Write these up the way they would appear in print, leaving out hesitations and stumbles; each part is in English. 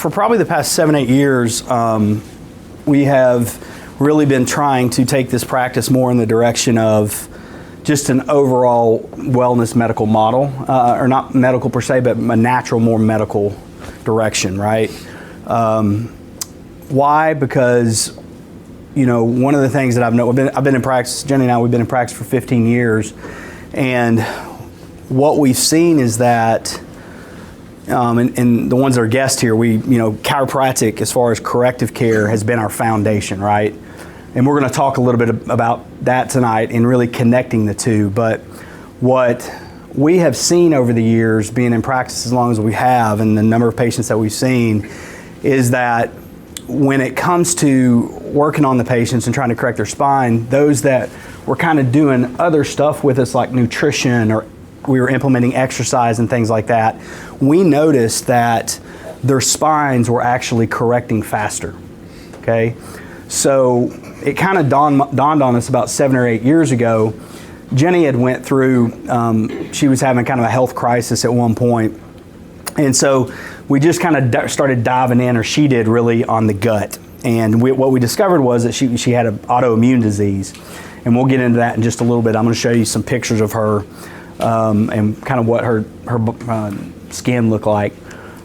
for probably the past 7-8 years, we have really been trying to take this practice more in the direction of just an overall wellness medical model, or not medical per se, but a natural, more medical direction, right? Why? Because, you know, one of the things that I've been in practice, Jenny and I, we've been in practice for 15 years, and what we've seen is that, and the ones that are guests here, chiropractic, as far as corrective care, has been our foundation, right? And we're going to talk a little bit about that tonight and really connecting the two. But what we have seen over the years, being in practice as long as we have, and the number of patients that we've seen, is that when it comes to working on the patients and trying to correct their spine, those that were kind of doing other stuff with us, like nutrition, or we were implementing exercise and things like that, we noticed that their spines were actually correcting faster, okay? So it kind of dawned on us about 7 or 8 years ago. Jenny had went through, she was having kind of a health crisis at one point. And so we just kind of started diving in, or she did really, on the gut. And what we discovered was that she had an autoimmune disease. And we'll get into that in just a little bit. I'm going to show you some pictures of her and kind of what her skin looked like.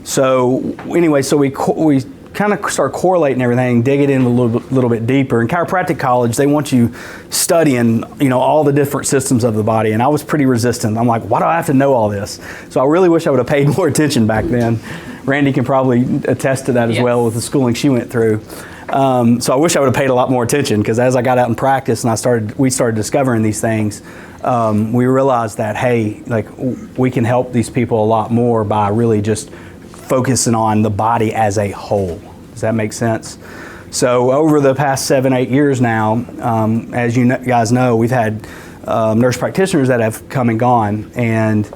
So anyway, so we kind of start correlating everything, dig it in a little bit deeper. In chiropractic college, they want you studying, all the different systems of the body, and I was pretty resistant. I'm like, why do I have to know all this? So I really wish I would have paid more attention back then. Randy can probably attest to that as well with the schooling she went through. So I wish I would have paid a lot more attention, because as I got out in practice and we started discovering these things, we realized that, hey, like, we can help these people a lot more by really just focusing on the body as a whole. Does that make sense? So over the past 7-8 years now, as you guys know, we've had nurse practitioners that have come and gone, and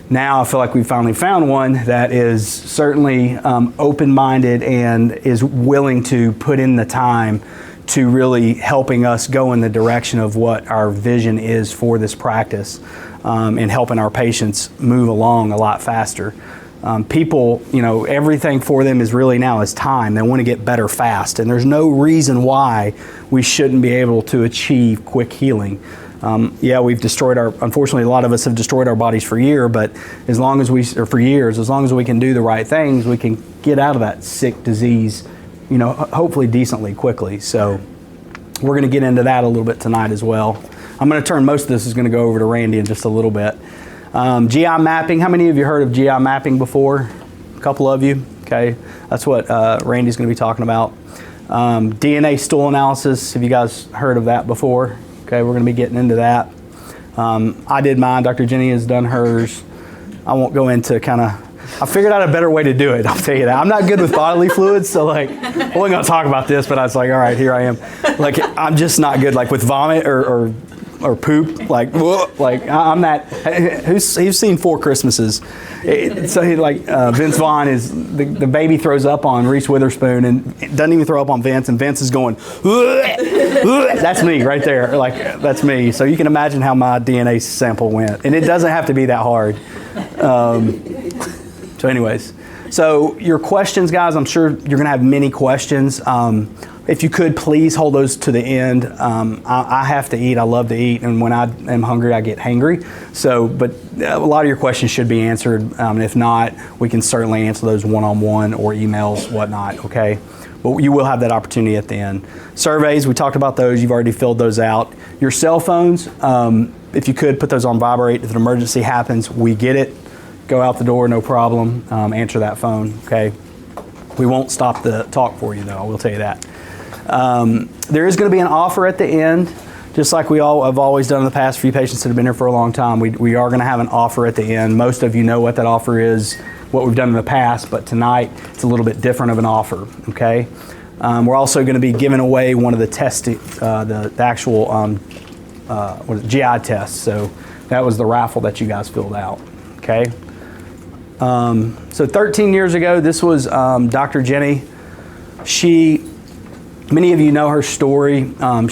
now I feel like we've finally found one that is certainly open-minded and is willing to put in the time to really helping us go in the direction of what our vision is for this practice, and helping our patients move along a lot faster. People, everything for them is really now is time. They want to get better fast, and there's no reason why we shouldn't be able to achieve quick healing. We've destroyed unfortunately, a lot of us have destroyed our bodies for years, but as long as we can do the right things, we can get out of that sick disease, hopefully decently quickly. So we're going to get into that a little bit tonight as well. I'm going to turn most of this is going to go over to Randy in just a little bit. GI mapping. How many of you heard of GI mapping before? A couple of you. Okay, that's what Randy's going to be talking about. DNA stool analysis. Have you guys heard of that before? Okay, we're going to be getting into that. I did mine. Dr. Jenny has done hers. I won't go into I figured out a better way to do it. I'll tell you that. I'm not good with bodily fluids, so I wasn't going to talk about this, but I was like, all right, here I am. I'm just not good, with vomit or poop, I'm not. Who's seen Four Christmases? Vince Vaughn is the baby throws up on Reese Witherspoon and doesn't even throw up on Vince, and Vince is going, that's me right there. That's me. So you can imagine how my DNA sample went, and it doesn't have to be that hard. So anyways, so your questions, guys, I'm sure you're going to have many questions. If you could, please hold those to the end. I have to eat. I love to eat. And when I am hungry, I get hangry. So, but a lot of your questions should be answered. If not, we can certainly answer those one-on-one or emails, whatnot, okay? But you will have that opportunity at the end. Surveys, we talked about those. You've already filled those out. Your cell phones, if you could, put those on vibrate. If an emergency happens, we get it. Go out the door, no problem. Answer that phone, okay? We won't stop the talk for you, though. I will tell you that. There is going to be an offer at the end, just like we all have always done in the past for you patients that have been here for a long time. We are going to have an offer at the end. Most of you know what that offer is, what we've done in the past, but tonight it's a little bit different of an offer, okay? We're also going to be giving away one of the testing, the actual GI tests. So that was the raffle that you guys filled out, okay? So 13 years ago, this was Dr. Jenny. Many of you know her story. Her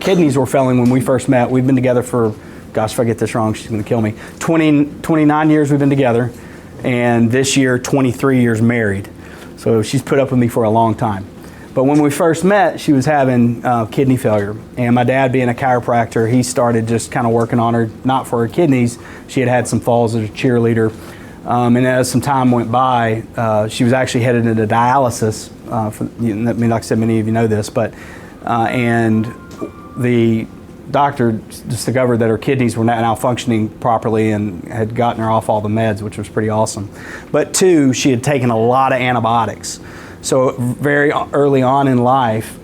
kidneys were failing when we first met. We've been together for, gosh, if I get this wrong, she's going to kill me. 29 years we've been together. and this year 23 years married. So she's put up with me for a long time. But when we first met, she was having kidney failure. And my dad, being a chiropractor, he started just kind of working on her, not for her kidneys. She had had some falls as a cheerleader. And as some time went by, she was actually headed into dialysis. Like I said, many of you know this, but and the doctor discovered that her kidneys were now functioning properly and had gotten her off all the meds, which was pretty awesome. But two, she had taken a lot of antibiotics. So very early on in life,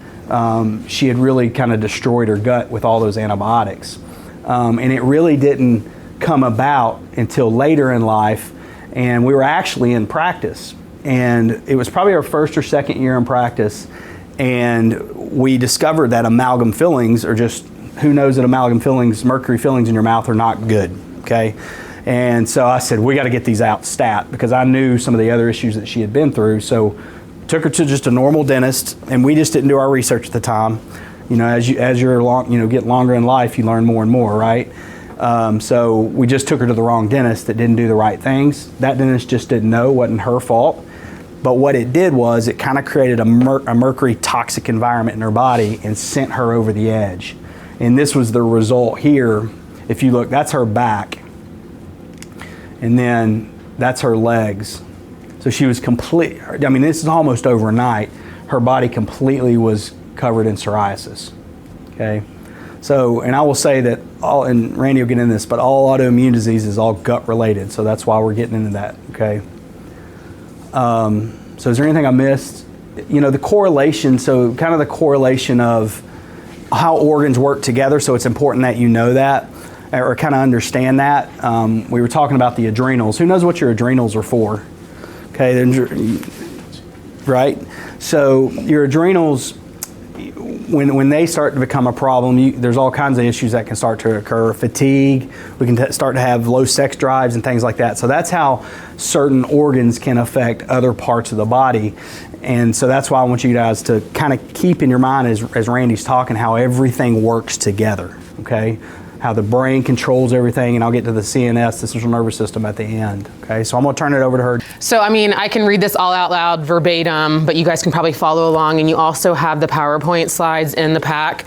she had really kind of destroyed her gut with all those antibiotics. And it really didn't come about until later in life, and we were actually in practice. And it was probably our first or second year in practice, and we discovered that amalgam fillings are just, who knows that amalgam fillings, mercury fillings in your mouth are not good, okay? And so I said, we got to get these out stat, because I knew some of the other issues that she had been through. So took her to just a normal dentist, and we just didn't do our research at the time. You know, as you're get longer in life, you learn more and more, right? So we just took her to the wrong dentist that didn't do the right things. That dentist just didn't know, wasn't her fault. But what it did was it kind of created a mercury toxic environment in her body and sent her over the edge. And this was the result here. If you look, that's her back. And then that's her legs. So she was this is almost overnight. Her body completely was covered in psoriasis, okay? So, and I will say that and Randy will get into this, but all autoimmune disease is all gut related. So that's why we're getting into that, okay? So is there anything I missed? You know, the correlation, so kind of the correlation of how organs work together. So it's important that you know that, or kind of understand that. We were talking about the adrenals. Who knows what your adrenals are for? Okay, right? So your adrenals, when they start to become a problem, there's all kinds of issues that can start to occur. Fatigue, we can start to have low sex drives and things like that. So that's how certain organs can affect other parts of the body. And so that's why I want you guys to kind of keep in your mind as Randy's talking, how everything works together, okay? How the brain controls everything, and I'll get to the CNS, the central nervous system, at the end. Okay, so I'm gonna turn it over to her. So, I can read this all out loud verbatim, but you guys can probably follow along, and you also have the PowerPoint slides in the pack.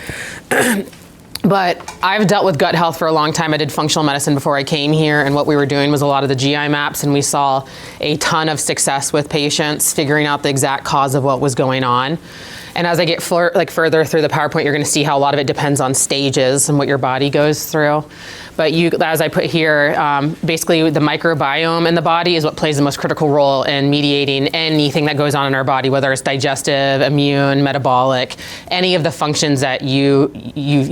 But I've dealt with gut health for a long time. I did functional medicine before I came here, and what we were doing was a lot of the GI maps, and we saw a ton of success with patients figuring out the exact cause of what was going on. And as I get further through the PowerPoint, you're going to see how a lot of it depends on stages and what your body goes through. But as I put here, basically the microbiome in the body is what plays the most critical role in mediating anything that goes on in our body, whether it's digestive, immune, metabolic, any of the functions that you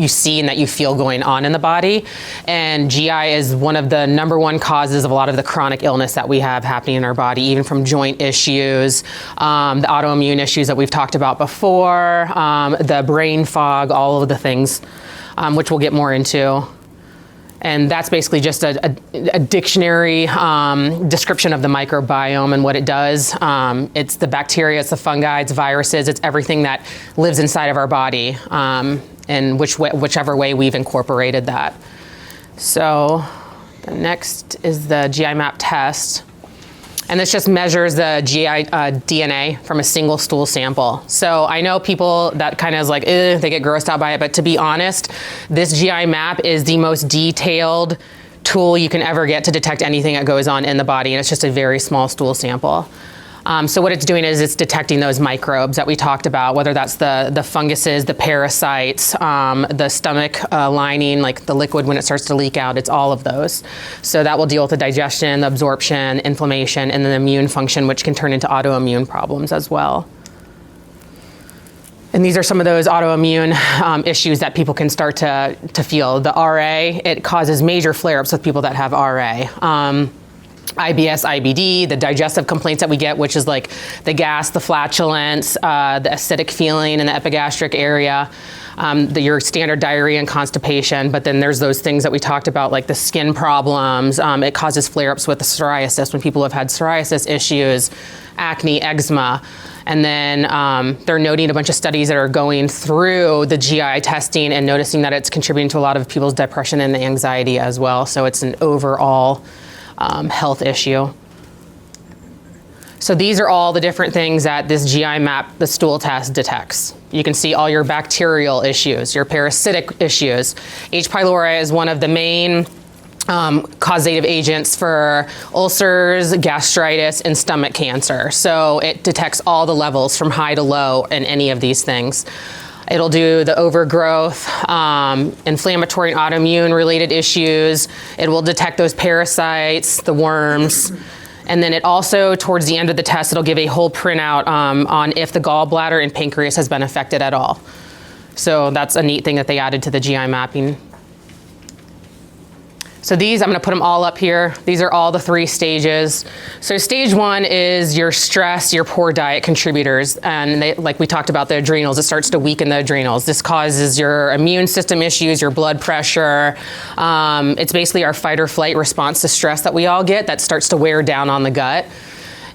see and that you feel going on in the body. And GI is one of the #1 causes of a lot of the chronic illness that we have happening in our body, even from joint issues, the autoimmune issues that we've talked about before, the brain fog, all of the things, which we'll get more into. And that's basically just a dictionary description of the microbiome and what it does. It's the bacteria, it's the fungi, it's viruses, it's everything that lives inside of our body, and whichever way we've incorporated that. So the next is the GI map test. And this just measures the GI DNA from a single stool sample. So I know people that kind of is like, they get grossed out by it, but to be honest, this GI map is the most detailed tool you can ever get to detect anything that goes on in the body, and it's just a very small stool sample. So what it's doing is it's detecting those microbes that we talked about, whether that's the funguses, the parasites, the stomach lining, like the liquid when it starts to leak out, it's all of those. So that will deal with the digestion, the absorption, inflammation, and then the immune function, which can turn into autoimmune problems as well. And these are some of those autoimmune issues that people can start to feel. The RA, it causes major flare-ups with people that have RA. IBS, IBD, the digestive complaints that we get, which is like the gas, the flatulence, the acidic feeling in the epigastric area, your standard diarrhea and constipation. But then there's those things that we talked about, like the skin problems. It causes flare-ups with the psoriasis when people have had psoriasis issues, acne, eczema. And then they're noting a bunch of studies that are going through the GI testing and noticing that it's contributing to a lot of people's depression and anxiety as well. So it's an overall health issue. So these are all the different things that this GI map, the stool test, detects. You can see all your bacterial issues, your parasitic issues. H. pylori is one of the main causative agents for ulcers, gastritis, and stomach cancer. So it detects all the levels from high to low in any of these things. It'll do the overgrowth, inflammatory and autoimmune related issues. It will detect those parasites, the worms. And then it also, towards the end of the test, it'll give a whole printout on if the gallbladder and pancreas has been affected at all. So that's a neat thing that they added to the GI mapping. So these, I'm going to put them all up here. These are all the 3 stages. So stage 1 is your stress, your poor diet contributors. And they, like we talked about the adrenals, it starts to weaken the adrenals. This causes your immune system issues, your blood pressure. It's basically our fight or flight response to stress that we all get that starts to wear down on the gut.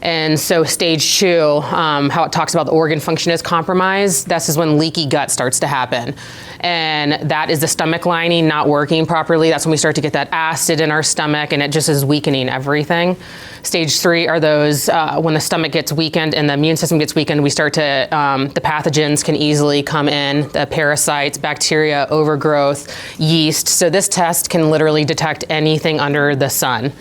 And so stage 2, how it talks about the organ function is compromised, this is when leaky gut starts to happen. And that is the stomach lining not working properly. That's when we start to get that acid in our stomach, and it just is weakening everything. Stage 3 are those, when the stomach gets weakened and the immune system gets weakened, we start to, the pathogens can easily come in, the parasites, bacteria, overgrowth, yeast. So this test can literally detect anything under the sun.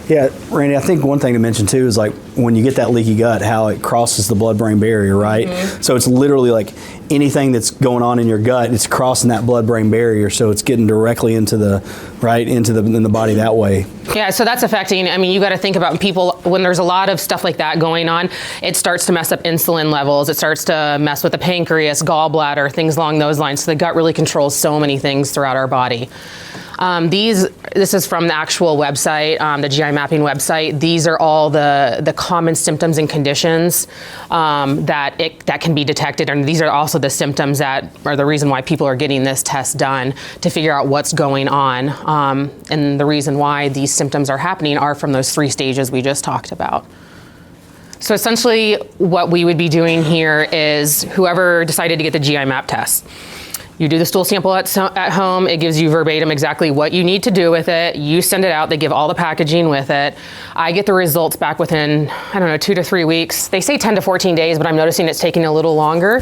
Yeah, Randy, I think one thing to mention too is like when you get that leaky gut, how it crosses the blood-brain barrier, right? Mm-hmm. So it's literally like anything that's going on in your gut, it's crossing that blood-brain barrier, so it's getting directly into the in the body that way. Yeah, so that's affecting, I mean, you got to think about people, when there's a lot of stuff like that going on, it starts to mess up insulin levels, it starts to mess with the pancreas, gallbladder, things along those lines. So the gut really controls so many things throughout our body. This is from the actual website, the GI mapping website. These are all the common symptoms and conditions that can be detected, and these are also the symptoms that are the reason why people are getting this test done, to figure out what's going on. And the reason why these symptoms are happening are from those 3 stages we just talked about. So essentially what we would be doing here is whoever decided to get the GI map test, you do the stool sample at home. It gives you verbatim exactly what you need to do with it. You send it out. They give all the packaging with it. I get the results back within, 2 to 3 weeks. They say 10 to 14 days, but I'm noticing it's taking a little longer.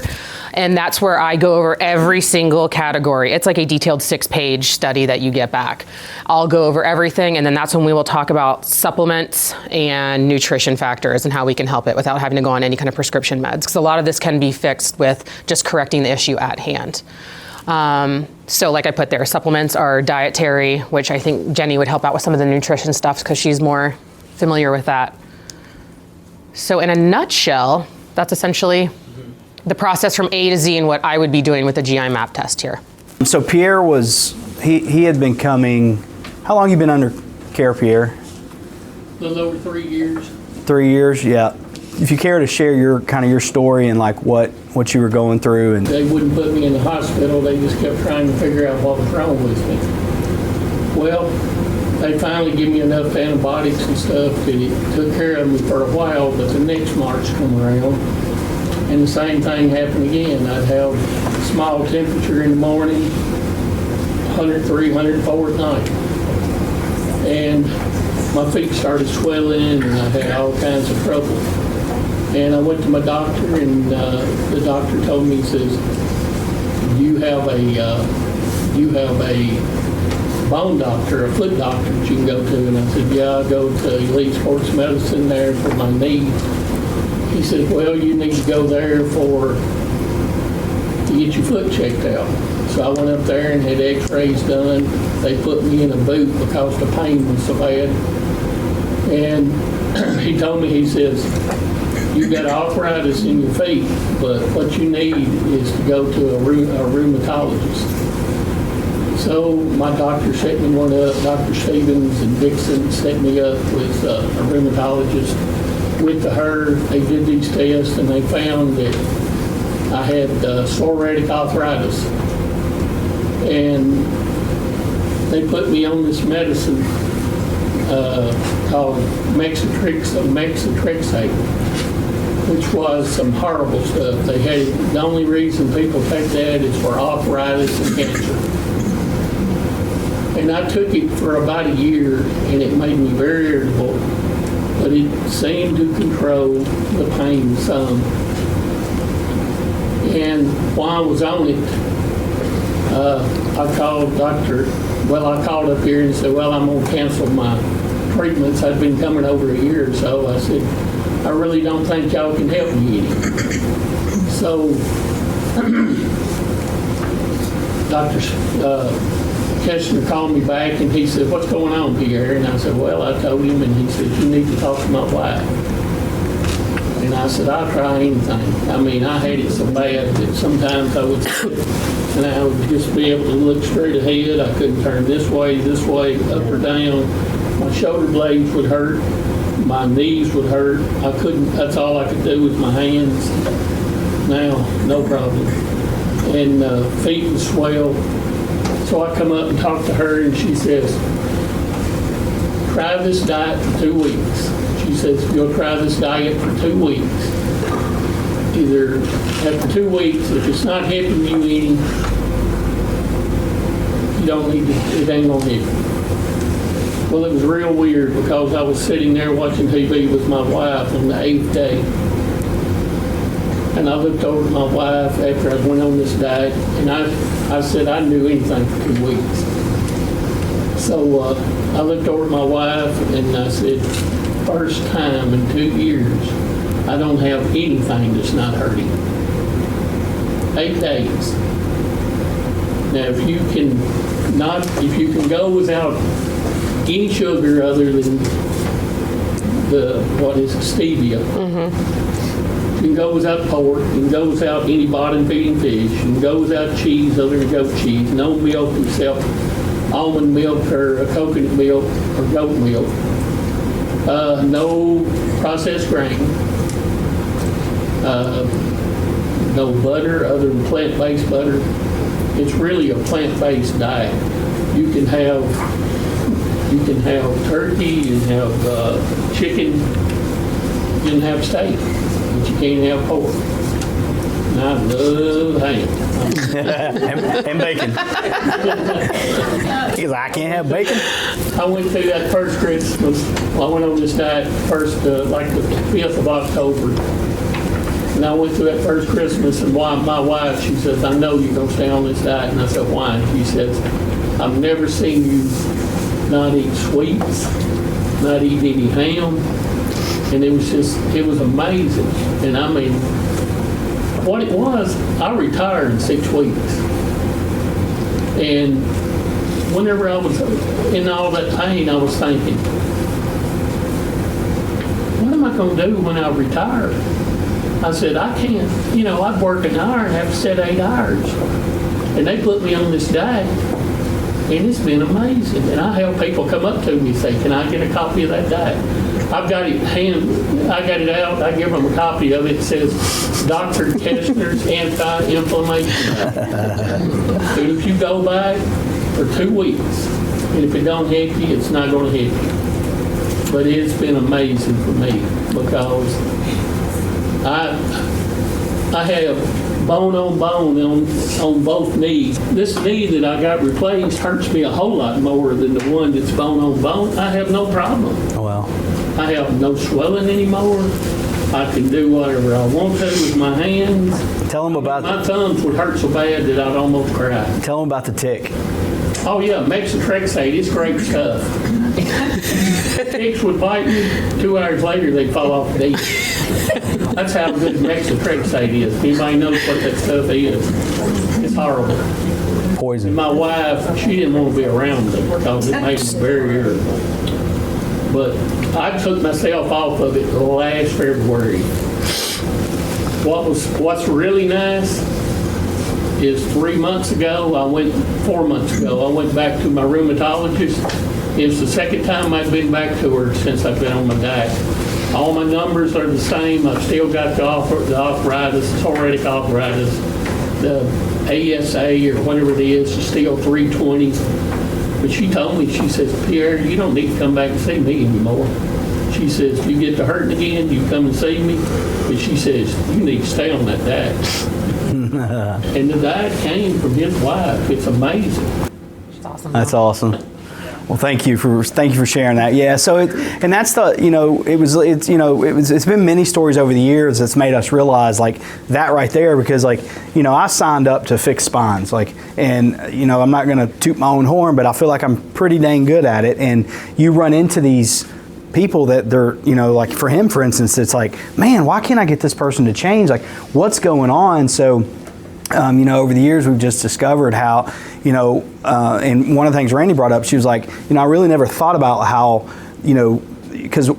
And that's where I go over every single category. It's like a detailed 6-page study that you get back. I'll go over everything, and then that's when we will talk about supplements and nutrition factors and how we can help it without having to go on any kind of prescription meds. Because a lot of this can be fixed with just correcting the issue at hand. So like I put there, supplements are dietary, which I think Jenny would help out with some of the nutrition stuff because she's more familiar with that. So in a nutshell, that's essentially the process from A to Z and what I would be doing with the GI map test here. So Pierre he had been coming, how long you been under care, Pierre? A little over 3 years. 3 years, yeah. If you care to share your story and like what you were going through. And they wouldn't put me in the hospital. They just kept trying to figure out what was wrong with me. Well, they finally gave me enough antibiotics and stuff that it took care of me for a while, but the next March come around and the same thing happened again. I'd have a small temperature in the morning, 103, 104 at night. And my feet started swelling and I had all kinds of trouble. And I went to my doctor, and the doctor told me, he says, you have a bone doctor, a foot doctor that you can go to. And I said, yeah, I go to Elite Sports Medicine there for my knee. He said, well, you need to go there to get your foot checked out. So I went up there and had x-rays done. They put me in a boot because the pain was so bad. And he told me, he says, you got arthritis in your feet, but what you need is to go to a rheumatologist. So my doctor set me one up. Dr. Stevens and Dixon set me up with a rheumatologist. Went to her, they did these tests, and they found that I had psoriatic arthritis. And they put me on this medicine called Methotrexate, which was some horrible stuff. They had, the only reason people take that is for arthritis and cancer. And I took it for about a year, and it made me very irritable. but it seemed to control the pain some. And while I was on it, I called I called up here and said, well, I'm going to cancel my treatments. I'd been coming over a year or so. I said, I really don't think y'all can help me any. So Dr. Kestner called me back and he said, what's going on, Pierre? And I said, well, I told him, and he said, you need to talk to my wife. And I said, I'll try anything. I mean, I had it so bad that sometimes I would sit and I would just be able to look straight ahead. I couldn't turn this way, up or down. My shoulder blades would hurt. My knees would hurt. I couldn't, that's all I could do with my hands. Now, no problem. And feet would swell. So I come up and talk to her and she says, try this diet for 2 weeks. She says, you'll try this diet for 2 weeks. Either after 2 weeks, if it's not helping you any, you don't need to, it ain't gonna help you. Well, it was real weird because I was sitting there watching TV with my wife on the 8th day. And I looked over at my wife after I went on this diet, and I said I knew anything for 2 weeks. So I looked over at my wife and I said, first time in 2 years, I don't have anything that's not hurting. 8 days. Now, if you can go without any sugar other than stevia. You can go without pork, you can go without any bottom-feeding fish, you can go without cheese other than goat cheese, no milk except almond milk or coconut milk or goat milk, no processed grain, no butter other than plant-based butter. It's really a plant-based diet. You can have turkey, you can have chicken, you can have steak, but you can't have pork. And I love ham. And bacon. Because I can't have bacon. I went through that first Christmas. Well, I went on this diet first, like the 5th of October. And I went through that first Christmas, and my wife, she says, I know you're going to stay on this diet. And I said, why? She says, I've never seen you not eat sweets, not eat any ham. And it was amazing. And I mean, what it was, I retired in 6 weeks. And whenever I was in all that pain, I was thinking, what am I going to do when I retire? I said, I can't, I'd work an hour and have to sit 8 hours. And they put me on this diet, and it's been amazing. And I have people come up to me and say, can I get a copy of that diet? I've got it I got it out, I give them a copy of it. It says, Dr. Kestner's Anti-Inflammation. And if you go by it for 2 weeks, and if it don't help you, it's not going to help you. But it's been amazing for me because I have bone on bone on both knees. This knee that I got replaced hurts me a whole lot more than the one that's bone on bone. I have no problem. Oh, well. I have no swelling anymore. I can do whatever I want to with my hands. Tell them about my thumbs would hurt so bad that I'd almost cry. Tell them about the tick. Oh yeah, Mexotrexate, it's great stuff. Ticks would bite me. 2 hours later, they'd fall off the knee. That's how good Mexotrexate is. Anybody knows what that stuff is? It's horrible. Poison. And my wife, she didn't want to be around it because it made me very irritable. But I took myself off of it last February. What's really nice is 4 months ago, I went back to my rheumatologist. It's the second time I've been back to her since I've been on my diet. All my numbers are the same. I've still got the arthritis, psoriatic arthritis, the ASA or whatever it is still 320. But she told me, she says, Pierre, you don't need to come back and see me anymore. She says, if you get to hurting again, you come and see me. But she says, you need to stay on that diet. And the diet came from his wife. It's amazing. awesome. That's awesome. Well, thank you for sharing that. Yeah. So and that's it's been many stories over the years that's made us realize like that right there, because like, I signed up to fix spines, like, and I'm not going to toot my own horn, but I feel like I'm pretty dang good at it. And you run into these people that they're, like for him, for instance, it's like, man, why can't I get this person to change? Like, what's going on? So, over the years, we've just discovered how, and one of the things Randy brought up, she was like, I really never thought about how, because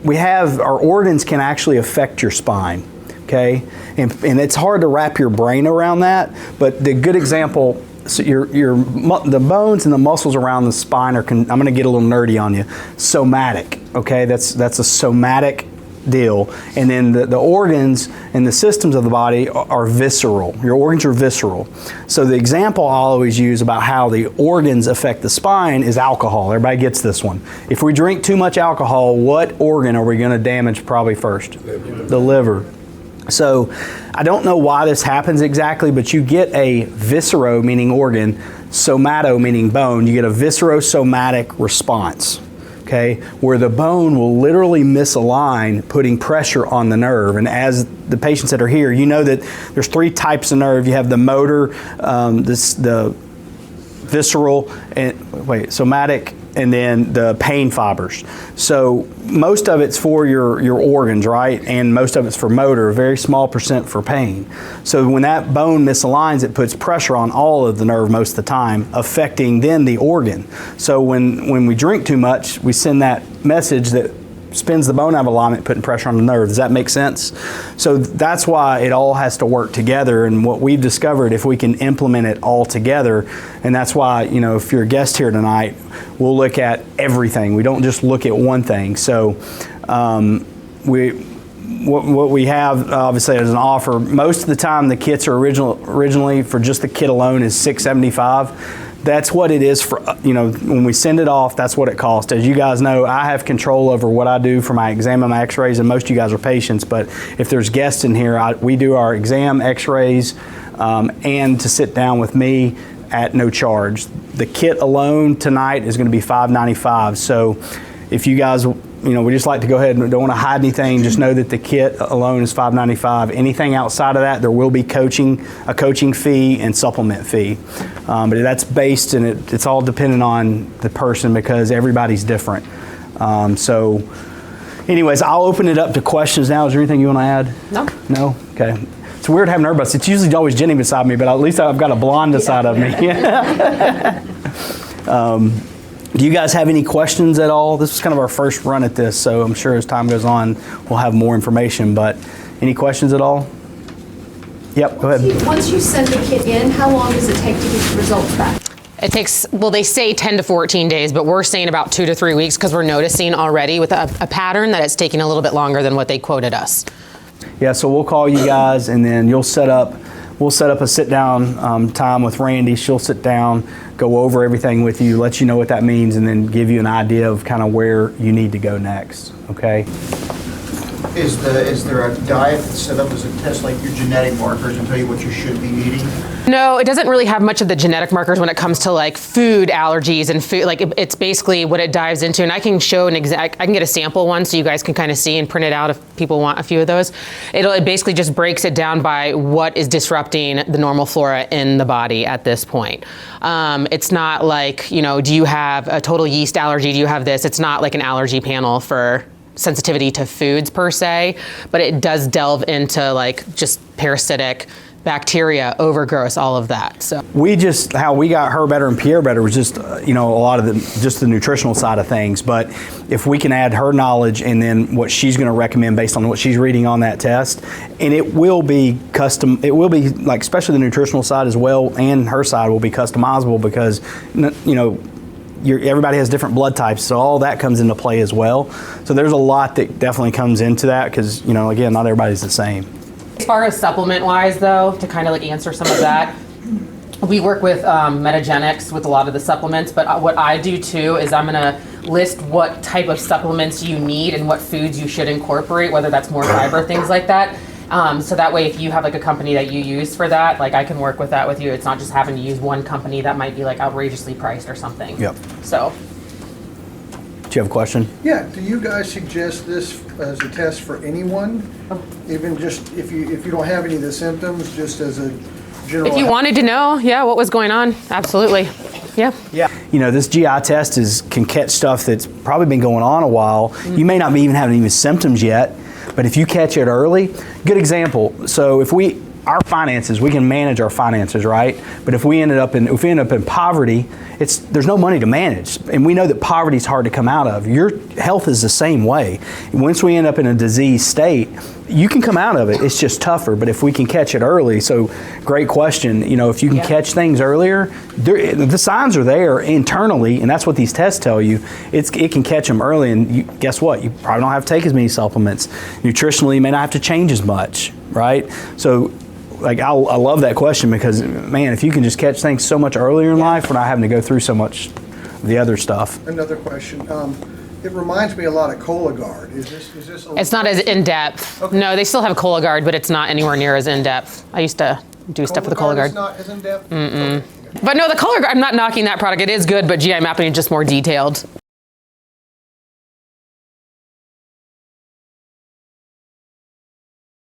we have, our organs can actually affect your spine, okay? And it's hard to wrap your brain around that, but the good example, so the bones and the muscles around the spine are, I'm going to get a little nerdy on you, somatic, okay? That's a somatic deal. And then the organs and the systems of the body are visceral. Your organs are visceral. So the example I always use about how the organs affect the spine is alcohol. Everybody gets this one. If we drink too much alcohol, what organ are we going to damage probably first? The liver. So I don't know why this happens exactly, but you get a viscero, meaning organ, somato, meaning bone. You get a viscerosomatic response. Okay, where the bone will literally misalign, putting pressure on the nerve. And as the patients that are here, you know that there's 3 types of nerve. You have the motor, the visceral, and somatic, and then the pain fibers. So most of it's for your organs, right? And most of it's for motor, a very small % for pain. So when that bone misaligns, it puts pressure on all of the nerve most of the time, affecting then the organ. So when we drink too much, we send that message that spins the bone out of alignment, putting pressure on the nerve. Does that make sense? So that's why it all has to work together. And what we've discovered, if we can implement it all together, and that's why, if you're a guest here tonight, we'll look at everything. We don't just look at one thing. So what we have obviously as an offer, most of the time the kits are originally for just the kit alone is $675. That's what it is for, when we send it off, that's what it costs. As you guys know, I have control over what I do for my exam and my x-rays, and most of you guys are patients, but if there's guests in here, we do our exam, x-rays, and to sit down with me at no charge. The kit alone tonight is going to be $595. So if you guys, we just like to go ahead and don't want to hide anything, just know that the kit alone is $595. Anything outside of that, there will be a coaching fee and supplement fee. But that's based, and it's all dependent on the person because everybody's different. So anyways, I'll open it up to questions now. Is there anything you want to add? No. No? Okay. It's weird having her, but it's usually always Jenny beside me, but at least I've got a blonde beside of me. Do you guys have any questions at all? This is kind of our first run at this, so I'm sure as time goes on, we'll have more information, but any questions at all? Yep, go ahead. Once you send the kit in, how long does it take to get the results back? It takes, they say 10 to 14 days, but we're saying about 2 to 3 weeks because we're noticing already with a pattern that it's taking a little bit longer than what they quoted us. Yeah, so we'll call you guys, and then we'll set up a sit-down time with Randy. She'll sit down, go over everything with you, let you know what that means, and then give you an idea of kind of where you need to go next, okay? Is there a diet that's set up as a test like your genetic markers and tell you what you should be eating? No, it doesn't really have much of the genetic markers when it comes to like food allergies and food. Like it's basically what it dives into. And I can show I can get a sample one so you guys can kind of see and print it out if people want a few of those. It basically just breaks it down by what is disrupting the normal flora in the body at this point. It's not like, do you have a total yeast allergy? Do you have this? It's not like an allergy panel for sensitivity to foods per se, but it does delve into like just parasitic bacteria, overgrowth, all of that. So how we got her better and Pierre better was just, a lot of the nutritional side of things. But if we can add her knowledge and then what she's going to recommend based on what she's reading on that test, and it will be custom, it will be like, especially the nutritional side as well, and her side will be customizable because, everybody has different blood types, so all that comes into play as well. So there's a lot that definitely comes into that because, again, not everybody's the same. As far as supplement-wise, though, to kind of like answer some of that, we work with Metagenics with a lot of the supplements, but what I do too is I'm going to list what type of supplements you need and what foods you should incorporate, whether that's more fiber, things like that. So that way, if you have like a company that you use for that, like I can work with that with you. It's not just having to use one company that might be like outrageously priced or something. Yep. So. Do you have a question? Yeah, do you guys suggest this as a test for anyone? Even just if you don't have any of the symptoms, just as a general? If you wanted to know, yeah, what was going on, absolutely. Yeah. Yeah. You know, this GI test can catch stuff that's probably been going on a while. You may not be even having symptoms yet, but if you catch it early, good example. So if our finances, we can manage our finances, right? But if we end up in poverty, there's no money to manage, and we know that poverty is hard to come out of. Your health is the same way. Once we end up in a disease state, you can come out of it. It's just tougher. But if we can catch it early, so great question. You know, if you can catch things earlier, the signs are there internally, and that's what these tests tell you. It can catch them early, and guess what? You probably don't have to take as many supplements. Nutritionally, you may not have to change as much, right? So. Like I love that question because, man, if you can just catch things so much earlier in life, we're not having to go through so much of the other stuff. Another question. It reminds me a lot of Cologuard. Is this? It's not as in depth. Okay. No, they still have Cologuard, but it's not anywhere near as in depth. I used to do stuff with the Cologuard. Is not as in depth. Okay. But no, the Cologuard. I'm not knocking that product. It is good, but GI mapping is just more detailed.